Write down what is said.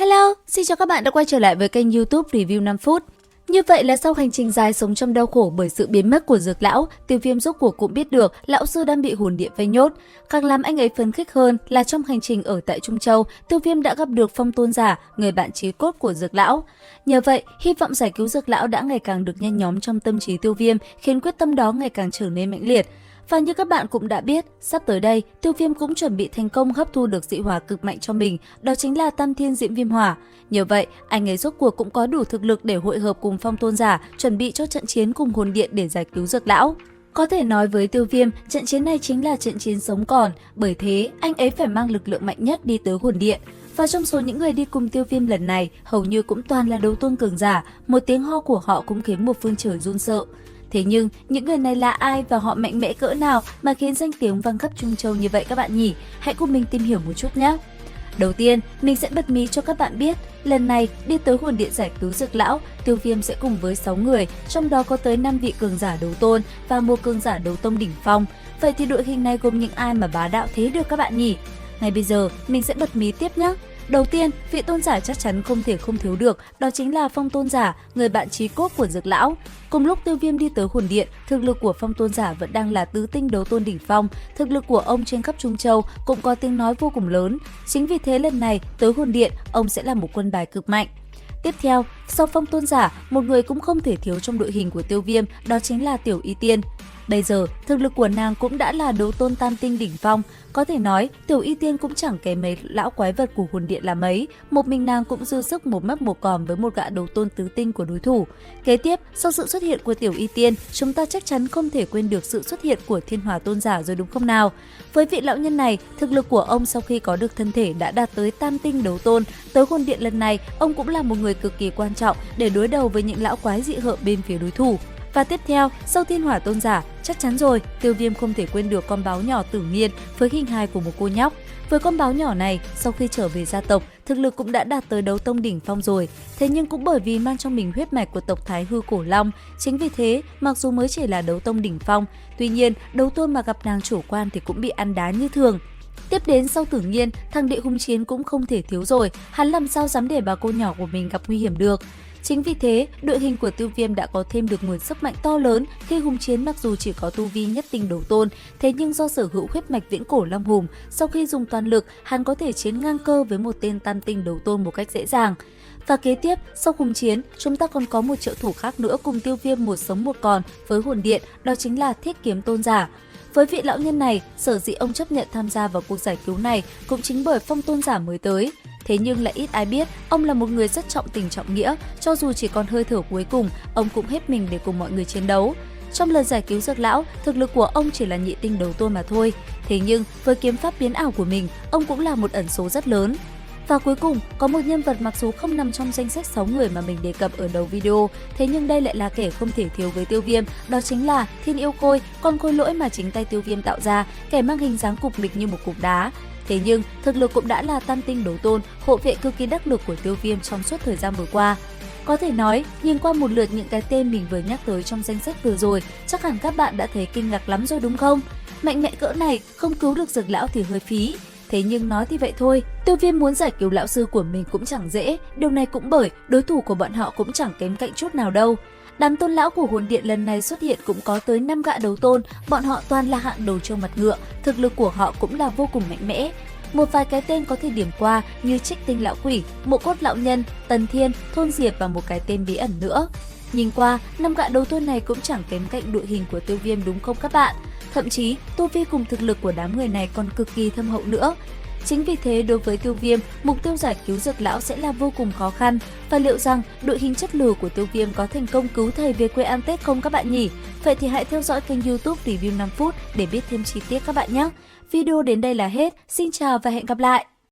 Hello, xin chào các bạn đã quay trở lại với kênh YouTube Review 5 phút. Như vậy là sau hành trình dài sống trong đau khổ bởi sự biến mất của Dược lão, Tiêu Viêm rốt cuộc cũng biết được lão sư đang bị hồn điện vây nhốt. Càng làm anh ấy phấn khích hơn là trong hành trình ở tại Trung Châu, Tiêu Viêm đã gặp được Phong Tôn Giả, người bạn chí cốt của Dược lão. Nhờ vậy, hy vọng giải cứu Dược lão đã ngày càng được nhen nhóm trong tâm trí Tiêu Viêm, khiến quyết tâm đó ngày càng trở nên mãnh liệt. Và như các bạn cũng đã biết, sắp tới đây, Tiêu Viêm cũng chuẩn bị thành công hấp thu được dị hỏa cực mạnh cho mình, đó chính là Tam Thiên Diễm Viêm Hỏa. Nhờ vậy, anh ấy rốt cuộc cũng có đủ thực lực để hội hợp cùng Phong Tôn Giả, chuẩn bị cho trận chiến cùng hồn điện để giải cứu Dược lão. Có thể nói với Tiêu Viêm, trận chiến này chính là trận chiến sống còn, bởi thế anh ấy phải mang lực lượng mạnh nhất đi tới hồn điện. Và trong số những người đi cùng Tiêu Viêm lần này, hầu như cũng toàn là đấu tôn cường giả, một tiếng ho của họ cũng khiến một phương trời run sợ. Thế nhưng, những người này là ai và họ mạnh mẽ cỡ nào mà khiến danh tiếng vang khắp Trung Châu như vậy các bạn nhỉ? Hãy cùng mình tìm hiểu một chút nhé! Đầu tiên, mình sẽ bật mí cho các bạn biết, lần này đi tới hồn điện giải cứu Dược lão, Tiêu Viêm sẽ cùng với 6 người, trong đó có tới 5 vị cường giả đấu tôn và một cường giả đấu tông đỉnh phong. Vậy thì đội hình này gồm những ai mà bá đạo thế được các bạn nhỉ? Ngay bây giờ, mình sẽ bật mí tiếp nhé! Đầu tiên, vị tôn giả chắc chắn không thể không thiếu được, đó chính là Phong Tôn Giả, người bạn chí cốt của Dược lão. Cùng lúc Tiêu Viêm đi tới hồn điện, thực lực của Phong Tôn Giả vẫn đang là tứ tinh đấu tôn đỉnh phong, thực lực của ông trên khắp Trung Châu cũng có tiếng nói vô cùng lớn. Chính vì thế lần này tới hồn điện, ông sẽ là một quân bài cực mạnh. Tiếp theo, sau Phong Tôn Giả, một người cũng không thể thiếu trong đội hình của Tiêu Viêm, đó chính là Tiểu Y Tiên. Bây giờ, thực lực của nàng cũng đã là đấu tôn tam tinh đỉnh phong, có thể nói Tiểu Y Tiên cũng chẳng kém mấy lão quái vật của hồn điện là mấy, một mình nàng cũng dư sức một mất một còn với một gã đấu tôn tứ tinh của đối thủ. Kế tiếp, sau sự xuất hiện của Tiểu Y Tiên, chúng ta chắc chắn không thể quên được sự xuất hiện của Thiên Hỏa Tôn Giả rồi đúng không nào? Với vị lão nhân này, thực lực của ông sau khi có được thân thể đã đạt tới tam tinh đấu tôn, tới hồn điện lần này, ông cũng là một người cực kỳ quan trọng để đối đầu với những lão quái dị hợm bên phía đối thủ. Và tiếp theo, sau Thiên Hỏa Tôn Giả, chắc chắn rồi, Tiêu Viêm không thể quên được con báo nhỏ Tử Nghiên với hình hài của một cô nhóc. Với con báo nhỏ này, sau khi trở về gia tộc, thực lực cũng đã đạt tới đấu tông đỉnh phong rồi. Thế nhưng cũng bởi vì mang trong mình huyết mạch của tộc Thái Hư Cổ Long, chính vì thế, mặc dù mới chỉ là đấu tông đỉnh phong, tuy nhiên, đấu tôn mà gặp nàng chủ quan thì cũng bị ăn đá như thường. Tiếp đến sau Tử Nghiên, thằng đệ hung chiến cũng không thể thiếu rồi, hắn làm sao dám để bà cô nhỏ của mình gặp nguy hiểm được. Chính vì thế, đội hình của Tiêu Viêm đã có thêm được nguồn sức mạnh to lớn khi hung chiến mặc dù chỉ có tu vi nhất tinh đấu tôn, thế nhưng do sở hữu huyết mạch viễn cổ long hùng, sau khi dùng toàn lực, hắn có thể chiến ngang cơ với một tên tam tinh đấu tôn một cách dễ dàng. Và kế tiếp, sau hung chiến, chúng ta còn có một trợ thủ khác nữa cùng Tiêu Viêm một sống một còn với hồn điện, đó chính là Thiết Kiếm Tôn Giả. Với vị lão nhân này, sở dĩ ông chấp nhận tham gia vào cuộc giải cứu này cũng chính bởi Phong Tôn Giả mới tới. Thế nhưng lại ít ai biết, ông là một người rất trọng tình trọng nghĩa, cho dù chỉ còn hơi thở cuối cùng, ông cũng hết mình để cùng mọi người chiến đấu. Trong lần giải cứu Dược lão, thực lực của ông chỉ là nhị tinh đấu tôn mà thôi. Thế nhưng, với kiếm pháp biến ảo của mình, ông cũng là một ẩn số rất lớn. Và cuối cùng, có một nhân vật mặc dù không nằm trong danh sách 6 người mà mình đề cập ở đầu video, thế nhưng đây lại là kẻ không thể thiếu với Tiêu Viêm, đó chính là Thiên Yêu Khôi, con khôi lỗi mà chính tay Tiêu Viêm tạo ra, kẻ mang hình dáng cục mịch như một cục đá. Thế nhưng, thực lực cũng đã là tam tinh đấu tôn, hộ vệ cực kỳ đắc lực của Tiêu Viêm trong suốt thời gian vừa qua. Có thể nói, nhìn qua một lượt những cái tên mình vừa nhắc tới trong danh sách vừa rồi, chắc hẳn các bạn đã thấy kinh ngạc lắm rồi đúng không? Mạnh mẽ cỡ này, không cứu được Dược lão thì hơi phí. Thế nhưng nói thì vậy thôi, Tiêu Viêm muốn giải cứu lão sư của mình cũng chẳng dễ, điều này cũng bởi đối thủ của bọn họ cũng chẳng kém cạnh chút nào đâu. Đám tôn lão của hồn điện lần này xuất hiện cũng có tới 5 gã đấu tôn, bọn họ toàn là hạng đầu trâu mặt ngựa, thực lực của họ cũng là vô cùng mạnh mẽ. Một vài cái tên có thể điểm qua như Trích Tinh Lão Quỷ, Mộ Cốt Lão Nhân, Tần Thiên, Thôn Diệp và một cái tên bí ẩn nữa. Nhìn qua, 5 gã đấu tôn này cũng chẳng kém cạnh đội hình của Tiêu Viêm đúng không các bạn? Thậm chí, tu vi cùng thực lực của đám người này còn cực kỳ thâm hậu nữa. Chính vì thế, đối với Tiêu Viêm, mục tiêu giải cứu Dược lão sẽ là vô cùng khó khăn. Và liệu rằng đội hình chất lừa của Tiêu Viêm có thành công cứu thầy về quê ăn Tết không các bạn nhỉ? Vậy thì hãy theo dõi kênh YouTube Review 5 phút để biết thêm chi tiết các bạn nhé. Video đến đây là hết. Xin chào và hẹn gặp lại!